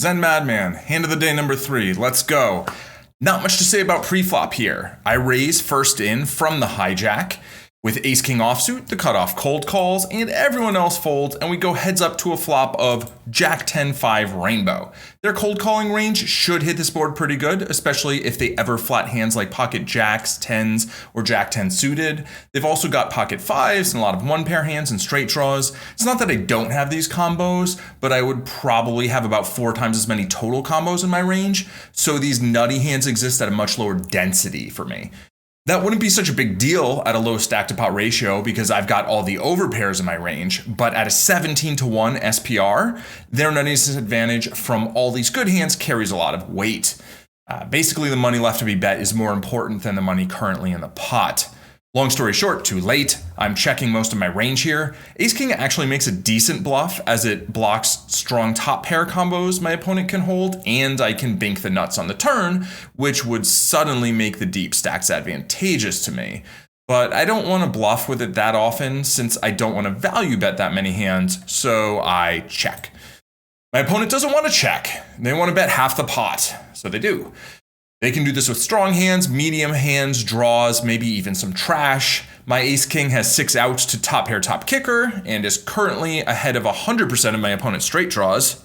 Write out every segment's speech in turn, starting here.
Zen Madman, hand of the day number 3, let's go. Not much to say about preflop here. I raise first in from the hijack with ace-king offsuit, the cutoff cold calls, and everyone else folds, and we go heads up to a flop of jack 10-5 rainbow. Their cold calling range should hit this board pretty good, especially if they ever flat hands like pocket jacks, 10s, or jack 10 suited. They've also got pocket 5s and a lot of one pair hands and straight draws. It's not that I don't have these combos, but I would probably have about 4 times as many total combos in my range, so these nutty hands exist at a much lower density for me. That wouldn't be such a big deal at a low stack to pot ratio because I've got all the overpairs in my range, but at a 17-1 SPR, their nutty disadvantage from all these good hands carries a lot of weight. Basically, the money left to be bet is more important than the money currently in the pot. Long story short, too late. I'm checking most of my range here. Ace-king actually makes a decent bluff as it blocks strong top pair combos my opponent can hold, and I can bink the nuts on the turn, which would suddenly make the deep stacks advantageous to me. But I don't want to bluff with it that often since I don't want to value bet that many hands, so I check. My opponent doesn't want to check. They want to bet half the pot, so they do. They can do this with strong hands, medium hands, draws, maybe even some trash. My ace-king has 6 outs to top pair top kicker and is currently ahead of 100% of my opponent's straight draws.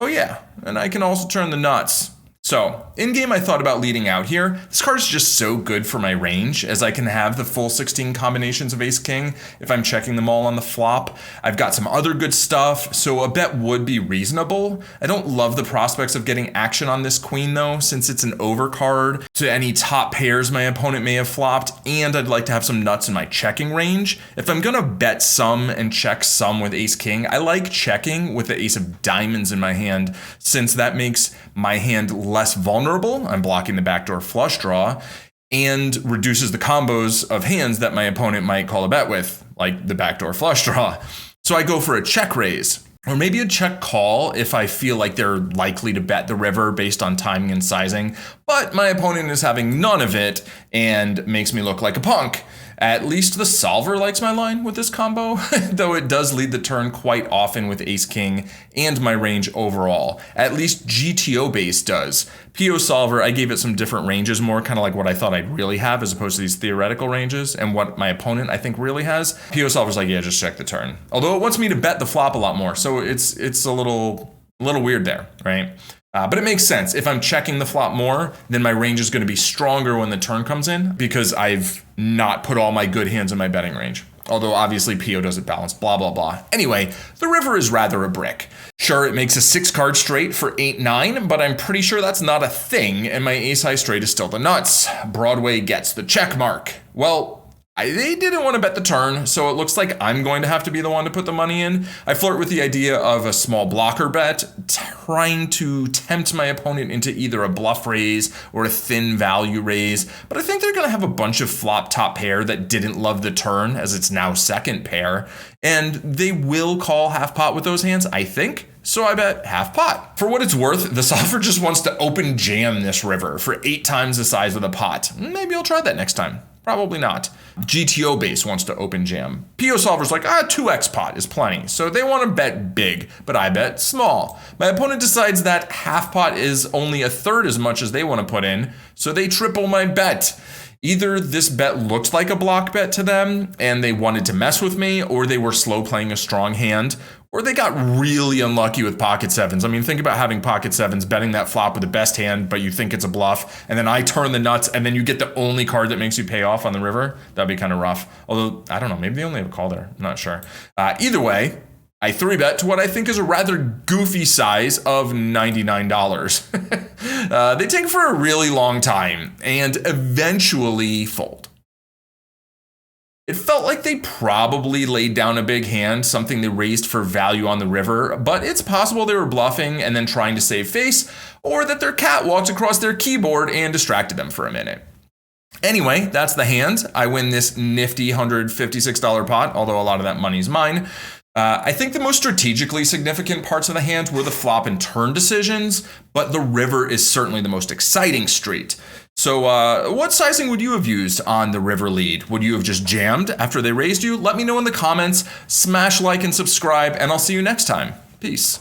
Oh yeah, and I can also turn the nuts. So, in-game I thought about leading out here. This card is just so good for my range, as I can have the full 16 combinations of ace-king if I'm checking them all on the flop. I've got some other good stuff, so a bet would be reasonable. I don't love the prospects of getting action on this queen though, since it's an overcard to any top pairs my opponent may have flopped, and I'd like to have some nuts in my checking range. If I'm gonna bet some and check some with ace-king, I like checking with the ace of diamonds in my hand, since that makes my hand less vulnerable. I'm blocking the backdoor flush draw and reduces the combos of hands that my opponent might call a bet with, like the backdoor flush draw. So I go for a check raise, or maybe a check call if I feel like they're likely to bet the river based on timing and sizing, but my opponent is having none of it and makes me look like a punk. At least the solver likes my line with this combo, though it does lead the turn quite often with ace-king and my range overall. At least GTO base does. PO solver, I gave it some different ranges more, kind of like what I thought I'd really have as opposed to these theoretical ranges and what my opponent I think really has. PO solver's like, yeah, just check the turn. Although it wants me to bet the flop a lot more, so it's a little weird there, right? But it makes sense. If I'm checking the flop more, then my range is going to be stronger when the turn comes in because I've not put all my good hands in my betting range. Although obviously PO doesn't balance, blah, blah, blah. Anyway, the river is rather a brick. Sure, it makes a 6-card straight for 8-9, but I'm pretty sure that's not a thing, and my ace-high straight is still the nuts. Broadway gets the check mark. Well, they didn't want to bet the turn, so it looks like I'm going to have to be the one to put the money in. I flirt with the idea of a small blocker bet, trying to tempt my opponent into either a bluff raise or a thin value raise, but I think they're going to have a bunch of flop top pair that didn't love the turn, as it's now second pair, and they will call half pot with those hands, I think. So I bet half pot. For what it's worth, the solver just wants to open jam this river for 8 times the size of the pot. Maybe I'll try that next time. Probably not. GTO base wants to open jam. PO solver's like, 2x pot is plenty. So they want to bet big, but I bet small. My opponent decides that half pot is only 1/3 as much as they want to put in, so they triple my bet. Either this bet looked like a block bet to them and they wanted to mess with me, or they were slow playing a strong hand, or they got really unlucky with pocket 7s. I mean, think about having pocket 7s, betting that flop with the best hand, but you think it's a bluff, and then I turn the nuts, and then you get the only card that makes you pay off on the river. That'd be kind of rough. Although, I don't know, maybe they only have a call there. I'm not sure. Either way, I 3-bet to what I think is a rather goofy size of $99. They take for a really long time and eventually fold. It felt like they probably laid down a big hand, something they raised for value on the river, but it's possible they were bluffing and then trying to save face, or that their cat walked across their keyboard and distracted them for a minute. Anyway, that's the hand. I win this nifty $156 pot, although a lot of that money's mine. I think the most strategically significant parts of the hand were the flop and turn decisions, but the river is certainly the most exciting street. So what sizing would you have used on the river lead? Would you have just jammed after they raised you? Let me know in the comments. Smash like and subscribe, and I'll see you next time. Peace.